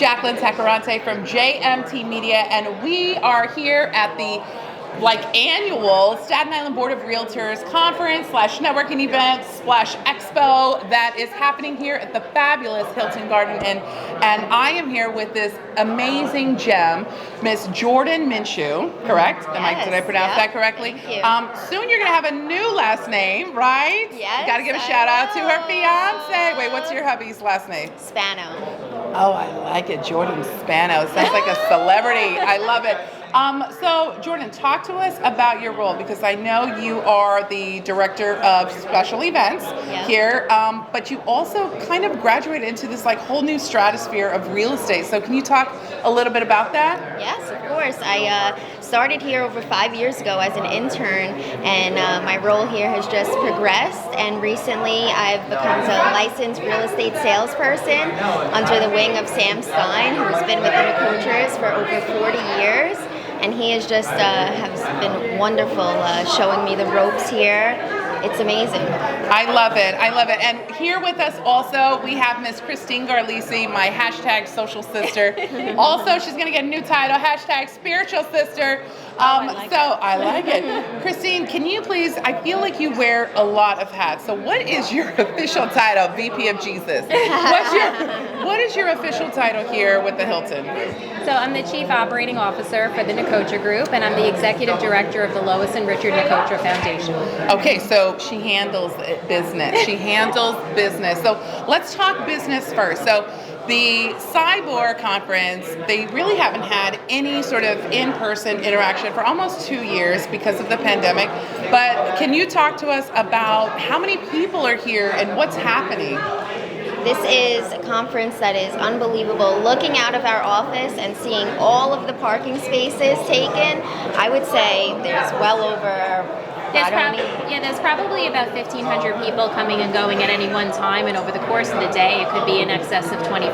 Jacqueline Tacarante from JMT Media, and we are here at the annual Staten Island Board of Realtors conference / networking event / expo that is happening here at the fabulous Hilton Garden Inn. And I am here with this amazing gem, Miss Jordan Minshew, correct? Yes, Did I pronounce that correctly? Thank you. Soon you're gonna have a new last name, right? Yes, Got to give a I shout out to her will. fiance. Wait, what's your hubby's last name? Spano. Oh, I like it. Jordan Spano. Sounds like a celebrity. I love it. So, Jordan, talk to us about your role, because I know you are the director of special events here, but you also kind of graduated into this whole new stratosphere of real estate. So can you talk a little bit about that? Yes, of course. I started here over 5 years ago as an intern, and my role here has just progressed. And recently, I've become a licensed real estate salesperson under the wing of Sam Stein, who's been with the Coachers for over 40 years. And he has just has been wonderful showing me the ropes here. It's amazing. I love it. I love it. And here with us also, we have Miss Christine Garlisi, my hashtag social sister. Also, she's going to get a new title, hashtag spiritual sister. I like it. Christine, can you please, I feel like you wear a lot of hats. So what is your official title, VP of Jesus? What is your official title here with the Hilton? So I'm the Chief Operating Officer for the Nicotra Group, and I'm the Executive Director of the Lois and Richard Nicotra Foundation. Okay, so she handles business. She handles business. So let's talk business first. So the Cyborg conference, they really haven't had any sort of in-person interaction for almost 2 years because of the pandemic. But can you talk to us about how many people are here and what's happening? This is a conference that is unbelievable. Looking out of our office and seeing all of the parking spaces taken, I would say there's well over... There's probably about 1,500 people coming and going at any one time, and over the course of the day, it could be in excess of 2,500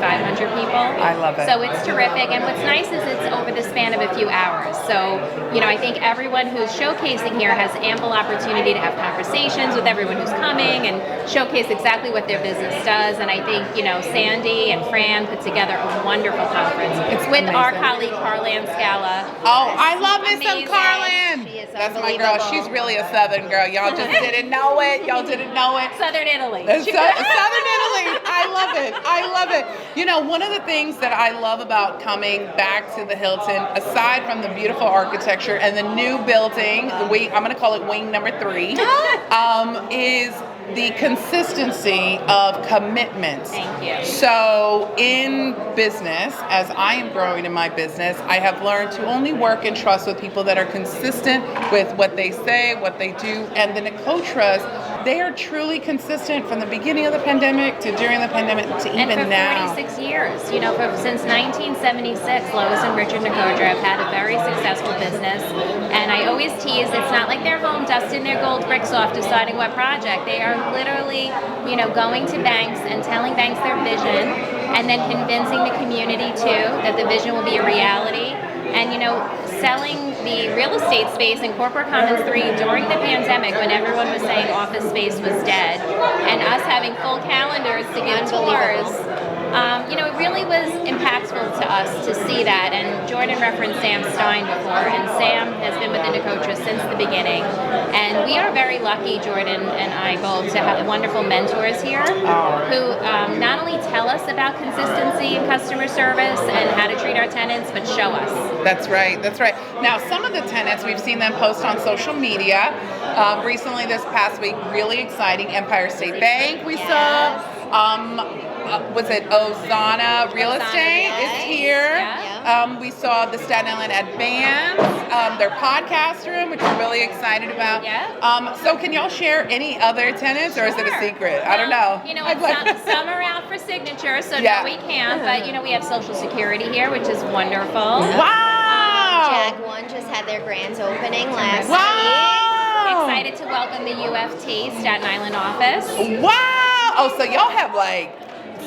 people. I love it. So it's terrific, and what's nice is it's over the span of a few hours. So, I think everyone who's showcasing here has ample opportunity to have conversations with everyone who's coming and showcase exactly what their business does. And I think, Sandy and Fran put together a wonderful conference. It's with amazing. our colleague Carlan Scala. Oh, I love me some Amazing. Carlan. She is That's my girl. unbelievable. She's really a Southern girl. Y'all just didn't know it. Y'all didn't know it. Southern Italy. Southern Italy. I love it. I love it. One of the things that I love about coming back to the Hilton, aside from the beautiful architecture and the new building, I'm going to call it wing number 3, is the consistency of commitment. Thank you. So in business, as I am growing in my business, I have learned to only work and trust with people that are consistent with what they say, what they do. And the Nicotras, they are truly consistent from the beginning of the pandemic to during the pandemic to even now. And for 46 years, since 1976, Lois and Richard Nicotra have had a very successful business. And I always tease, it's not like they're home dusting their gold bricks off deciding what project. They are literally, going to banks and telling banks their vision, and then convincing the community too that the vision will be a reality. And selling the real estate space in Corporate Commons 3 during the pandemic, when everyone was saying office space was dead, and us having full calendars to give tours. It really was impactful to us to see that. And Jordan referenced Sam Stein before, and Sam has been with the Nicotra since the beginning. And we are very lucky, Jordan and I both, to have wonderful mentors here who not only tell us about consistency and customer service and how to treat our tenants, but show us. That's right. That's right. Now, some of the tenants, we've seen them post on social media. Recently, this past week, really exciting. Empire State Bank we saw. Was it Ozana Real Estate is here. Yeah. We saw the Staten Island Advance, their podcast room, which we're really excited about. Yeah. So can y'all share any other tenants, or is it a secret? I don't know. Some are out for signature, so Yeah. no, we can't. But we have Social Security here, which is wonderful. Wow. Jag 1 just had their grand opening last week. Wow. Excited to welcome the UFT Staten Island office. Wow. Oh, so y'all have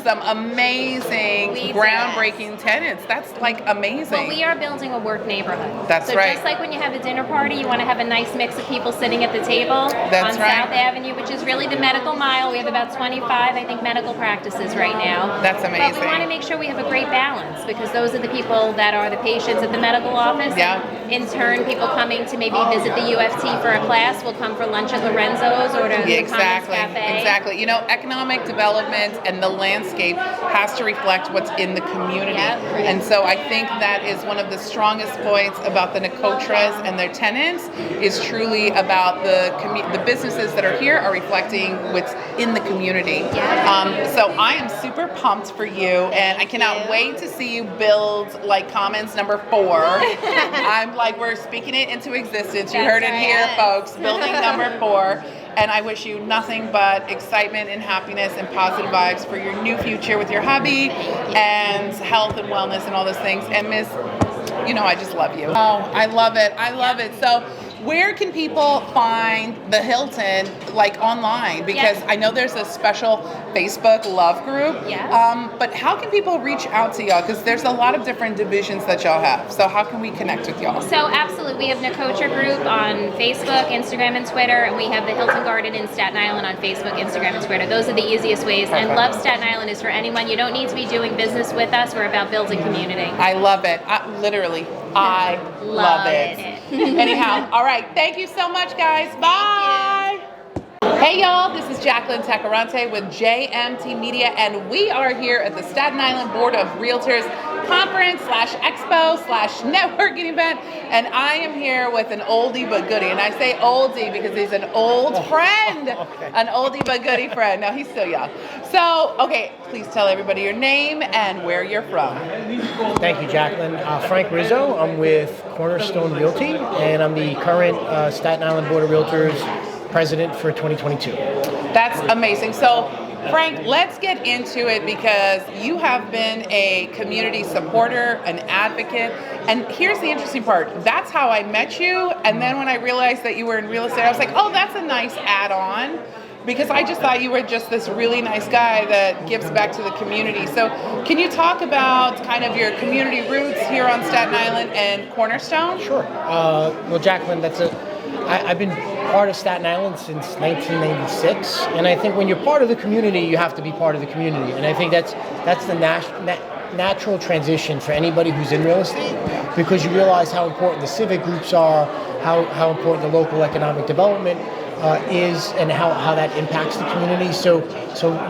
some amazing, groundbreaking tenants. That's like amazing. Well, we are building a work neighborhood. That's so right. Just like when you have a dinner party, you want to have a nice mix of people sitting at the table. That's on right. South Avenue, which is really the medical mile. We have about 25, I think, medical practices right now. That's amazing. But we want to make sure we have a great balance, because those are the people that are the patients at the medical office. Yeah. And in turn, people coming to maybe visit the UFT for a class will come for lunch at Lorenzo's or to the Commons Cafe. Exactly. You know, economic development and the landscape has to reflect what's in the community. Yep. And so I think that is one of the strongest points about the Nicotras and their tenants is truly about the businesses that are here are reflecting what's in the community. So I am super pumped for you, and I cannot wait to see you build like Commons number 4. I'm like, we're speaking it into existence. You heard it here, folks. Building number 4. And I wish you nothing but excitement and happiness and positive vibes for your new future with your hubby and health and wellness and all those things. And Miss, you know, I just love you. Oh, I love it. I love it. So where can people find the Hilton, like online? Because I know there's a special Facebook love group. But how can people reach out to y'all? Because there's a lot of different divisions that y'all have. So how can we connect with y'all? So absolutely, we have Nicotra Group on Facebook, Instagram, and Twitter, and we have the Hilton Garden in Staten Island on Facebook, Instagram, and Twitter. Those are the easiest ways. Perfect. And Love Staten Island is for anyone. You don't need to be doing business with us. We're about building community. I love it. Literally, I love it. Anyhow, all right. Thank you so much, guys. Bye. Hey y'all, this is Jacqueline Tacarante with JMT Media, and we are here at the Staten Island Board of Realtors conference /expo /networking event, and I am here with an oldie but goodie, and I say oldie because he's an old friend, an oldie but goodie friend. Now he's still young. So, okay, please tell everybody your name and where you're from. Thank you, Jacqueline. Frank Rizzo. I'm with Cornerstone Realty, and I'm the current Staten Island Board of Realtors president for 2022. That's amazing. So, Frank, let's get into it because you have been a community supporter, an advocate, and here's the interesting part. That's how I met you, and then when I realized that you were in real estate, I was like, oh, that's a nice add-on, because I just thought you were just this really nice guy that gives back to the community. So can you talk about kind of your community roots here on Staten Island and Cornerstone? Sure. Well, Jacqueline, I've been part of Staten Island since 1996, and I think when you're part of the community, you have to be part of the community, and I think that's the natural transition for anybody who's in real estate, because you realize how important the civic groups are, how important the local economic development is, and how that impacts the community. So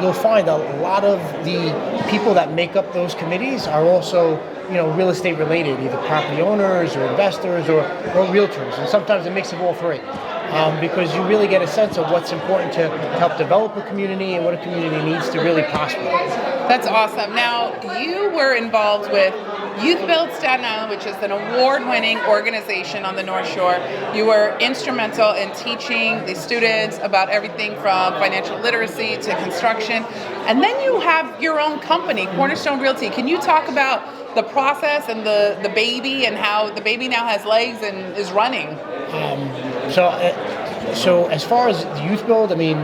you'll find a lot of the people that make up those committees are also, real estate related, either property owners or investors or realtors, and sometimes a mix of all three. Because you really get a sense of what's important to help develop a community and what a community needs to really prosper. That's awesome. Now, you were involved with Youth Build Staten Island, which is an award-winning organization on the North Shore. You were instrumental in teaching the students about everything from financial literacy to construction. And then you have your own company, Cornerstone Realty. Can you talk about the process and the baby and how the baby now has legs and is running? So as far as the Youth Build, I mean,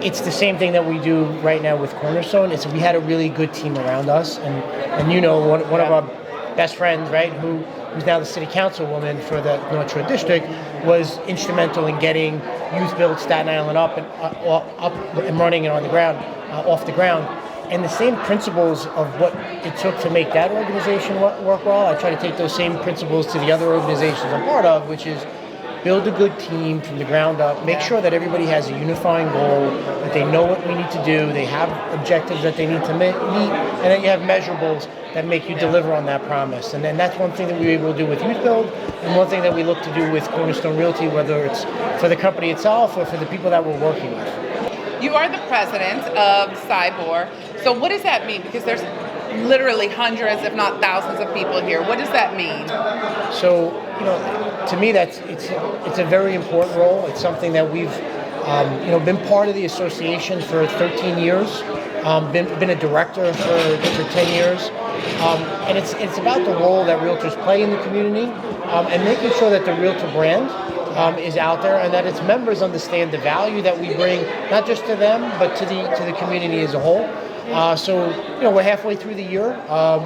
it's the same thing that we do right now with Cornerstone. We had a really good team around us, and one of our best friends, right, who's now the city councilwoman for the North Shore District, was instrumental in getting Youth Build Staten Island up and running and on the ground, off the ground. And the same principles of what it took to make that organization work well, I try to take those same principles to the other organizations I'm part of, which is build a good team from the ground up, make sure that everybody has a unifying goal, that they know what we need to do, they have objectives that they need to meet, and that you have measurables that make you deliver on that promise. And then that's one thing that we were able to do with Youth Build, and one thing that we look to do with Cornerstone Realty, whether it's for the company itself or for the people that we're working with. You are the president of CYBOR. So what does that mean? Because there's literally hundreds, if not thousands of people here. What does that mean? So, to me, it's a very important role. It's something that we've, been part of the association for 13 years, been a director for 10 years, and it's about the role that realtors play in the community, and making sure that the realtor brand is out there, and that its members understand the value that we bring, not just to them, but to the community as a whole. So we're halfway through the year,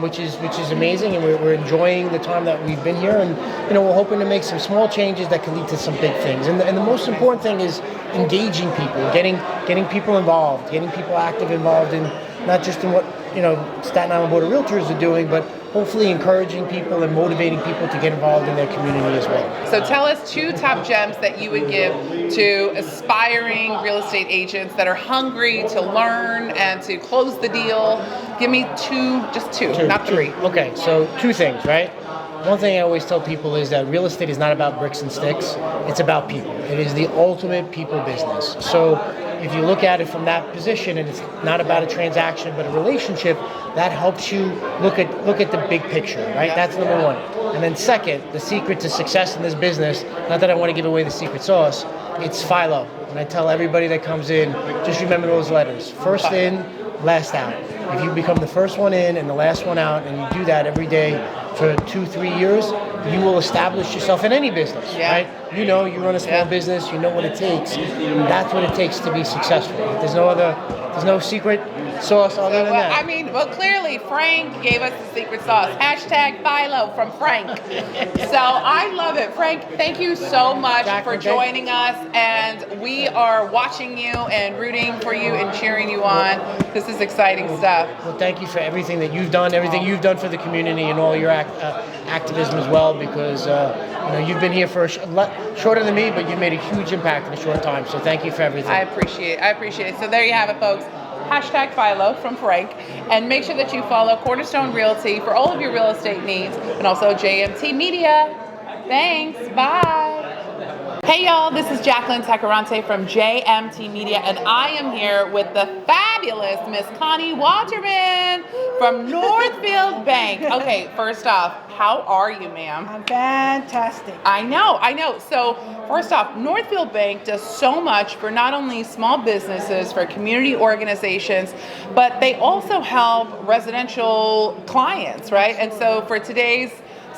which is amazing, and we're enjoying the time that we've been here, and we're hoping to make some small changes that can lead to some big things. And the most important thing is engaging people, getting people involved, getting people active involved in not just in what Staten Island Board of Realtors are doing, but hopefully encouraging people and motivating people to get involved in their community as well. So tell us 2 top gems that you would give to aspiring real estate agents that are hungry to learn and to close the deal. Give me just two, not 3. Okay, so 2 things, right? One thing I always tell people is that real estate is not about bricks and sticks. It's about people. It is the ultimate people business. So if you look at it from that position, and it's not about a transaction but a relationship, that helps you look at the big picture, right? Yeah. That's number 1. And then second, the secret to success in this business, not that I want to give away the secret sauce, it's FILO. And I tell everybody that comes in, just remember those letters. First in, last out. If you become the first one in and the last one out, and you do that every day for 2-3 years, you will establish yourself in any business, right? You run a small business, you know what it takes. That's what it takes to be successful. There's no secret sauce other than that. Clearly Frank gave us the secret sauce. #FILO from Frank. So I love it. Frank, thank you so much for joining us, and we are watching you and rooting for you and cheering you on. This is exciting stuff. Well, thank you for everything that you've done, everything you've done for the community, and all your activism as well, because you've been here for shorter than me, but you've made a huge impact in a short time. So thank you for everything. I appreciate it. So there you have it, folks. #FILO from Frank. And make sure that you follow Cornerstone Realty for all of your real estate needs, and also JMT Media. Thanks. Bye. Hey y'all, this is Jacqueline Tacarante from JMT Media, and I am here with the fabulous Miss Connie Waterman from Northfield Bank. Okay, first off, how are you, ma'am? I'm fantastic. I know. So first off, Northfield Bank does so much for not only small businesses, for community organizations, but they also help residential clients, right? And so for today's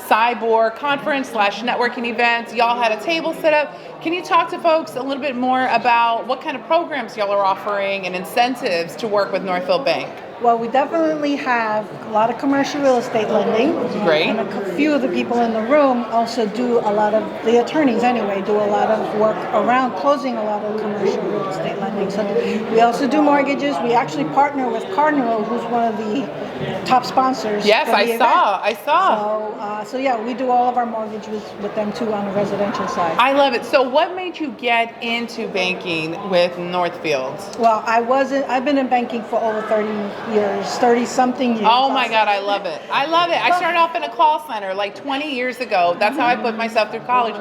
Cyborg conference / networking events, y'all had a table set up. Can you talk to folks a little bit more about what kind of programs y'all are offering and incentives to work with Northfield Bank? Well, we definitely have a lot of commercial real estate lending. Great. And a few of the people in the room also do a lot of, the attorneys anyway, do a lot of work around closing a lot of commercial real estate lending. So we also do mortgages. We actually partner with Cardinal, who's one of the top sponsors. Yes, for the event. I saw. So yeah, we do all of our mortgages with them too on the residential side. I love it. So what made you get into banking with Northfield? Well, I've been in banking for over 30 something years. Oh my God, I love it. I started off in a call center like 20 years ago. That's how I put myself through college.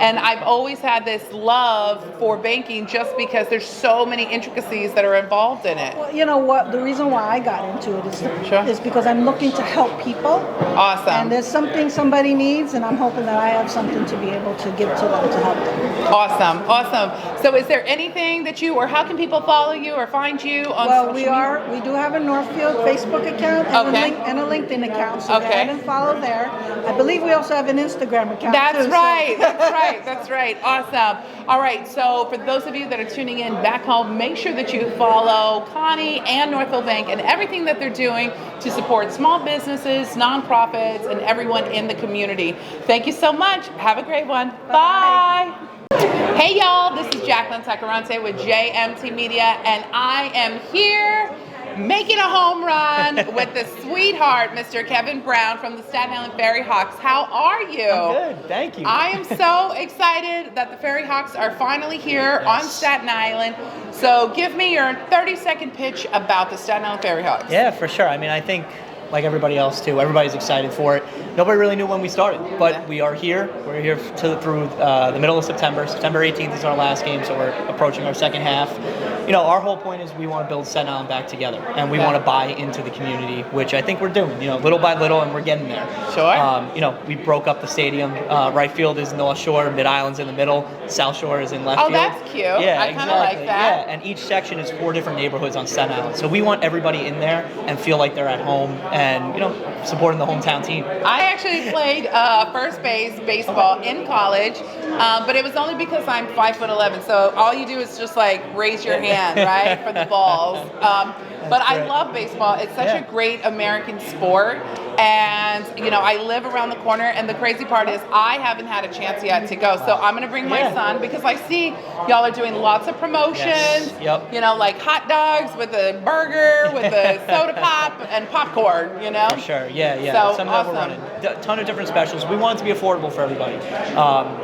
And I've always had this love for banking just because there's so many intricacies that are involved in it. Well, you know what? The reason why I got into it is because I'm looking to help people. Awesome. And there's something somebody needs, and I'm hoping that I have something to be able to give to them to help them. Awesome. So is there anything that or how can people follow you or find you on social media? We do have a Northfield Facebook account and a LinkedIn account, so go ahead and follow there. I believe we also have an Instagram account That's too. right. Awesome. All right, so for those of you that are tuning in back home, make sure that you follow Connie and Northfield Bank and everything that they're doing to support small businesses, nonprofits, and everyone in the community. Thank you so much. Have a great one. Bye. Hey y'all, this is Jacqueline Tacarante with JMT Media, and I am here making a home run with the sweetheart, Mr. Kevin Brown from the Staten Island Ferry Hawks. How are you? I'm good, thank you. I am so excited that the Ferry Hawks are finally here on Staten Island. So give me your 30-second pitch about the Staten Island Ferry Hawks. Yeah, for sure. I think like everybody else too, everybody's excited for it. Nobody really knew when we started, but we are here. We're here through the middle of September. September 18th is our last game, so we're approaching our second half. Our whole point is we want to build Staten Island back together, and we want to buy into the community, which I think we're doing, little by little, and we're getting there. Sure. We broke up the stadium. Right field is North Shore, Mid Island's in the middle, South Shore is in left field. Oh, that's cute. Yeah, I kind of like that. Yeah, and each section is 4 different neighborhoods on Staten Island. So we want everybody in there and feel like they're at home and, supporting the hometown team. I actually played first base baseball in college, but it was only because I'm 5'11". So all you do is just like raise your hand, right, for the balls. But I great. love baseball. It's such Yeah. a great American sport. And, you know, I live around the corner. And the crazy part is I haven't had a chance yet to go. So I'm going to bring my Yeah. son because I see y'all are doing lots of promotions. Yes. Yep. You know, like hot dogs with a burger, with a soda pop and popcorn, you know? For sure, yeah. So, Some awesome. that we're running. A ton of different specials. We want it to be affordable for everybody.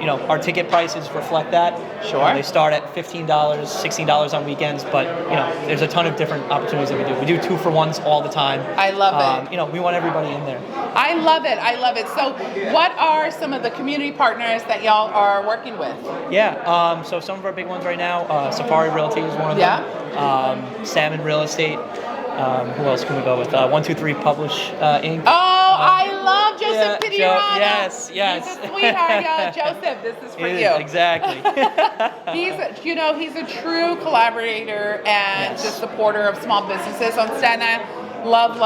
You know, our ticket prices reflect that. Sure. They start at $15, $16 on weekends, but, you know, there's a ton of different opportunities that we do. We do 2-for-1s all the time. I love it. You know, we want everybody in there. I love it. I love it. So what are some of the community partners that y'all are working with? Yeah, so some of our big ones right now, Safari Realty is one of them. Salmon Real Estate. Who else can we go with? 123 Publish Inc. Oh, I love Joseph Pidirano. Yes. He's a sweetheart, y'all. Joseph, this is for you. Exactly. He's a true collaborator and just supporter of small businesses on Staten Island. Love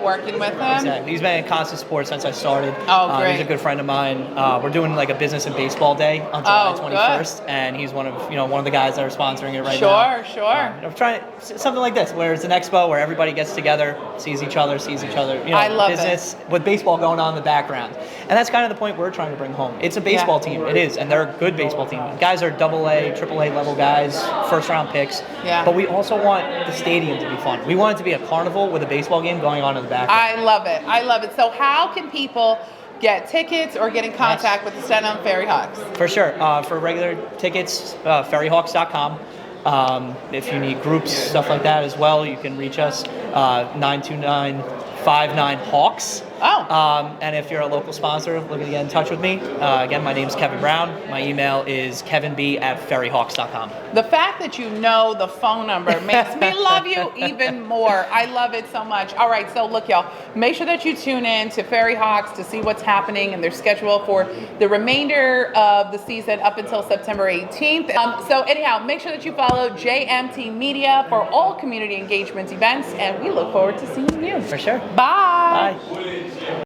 working with him. Exactly. He's been in constant support since I started. Oh, great. He's a good friend of mine. We're doing like a business and baseball day on July 21st, and he's one of the guys that are sponsoring it right now. Sure. I'm trying something like this, where it's an expo where everybody gets together, sees each other. You know, I love business with baseball going on in the background, and that's kind of the point we're trying to bring home. It's a baseball team. It is, and they're a good baseball team. Guys are AA, AAA level guys, first round picks. Yeah. But we also want the stadium to be fun. We want it to be a carnival with a baseball game going on in the background. I love it. So how can people get tickets or get in contact with the Staten Island Ferry Hawks? For sure. For regular tickets, ferryhawks.com. If you need groups, stuff like that as well, you can reach us, 929-59-HAWKS. And if you're a local sponsor looking to get in touch with me, again, my name's Kevin Brown. My email is kevinb@ferryhawks.com. The fact that you know the phone number makes me love you even more. I love it so much. All right, so look, y'all, make sure that you tune in to Ferry Hawks to see what's happening and their schedule for the remainder of the season up until September 18th. So anyhow, make sure that you follow JMT Media for all community engagement events, and we look forward to seeing you. For sure. Bye. Bye.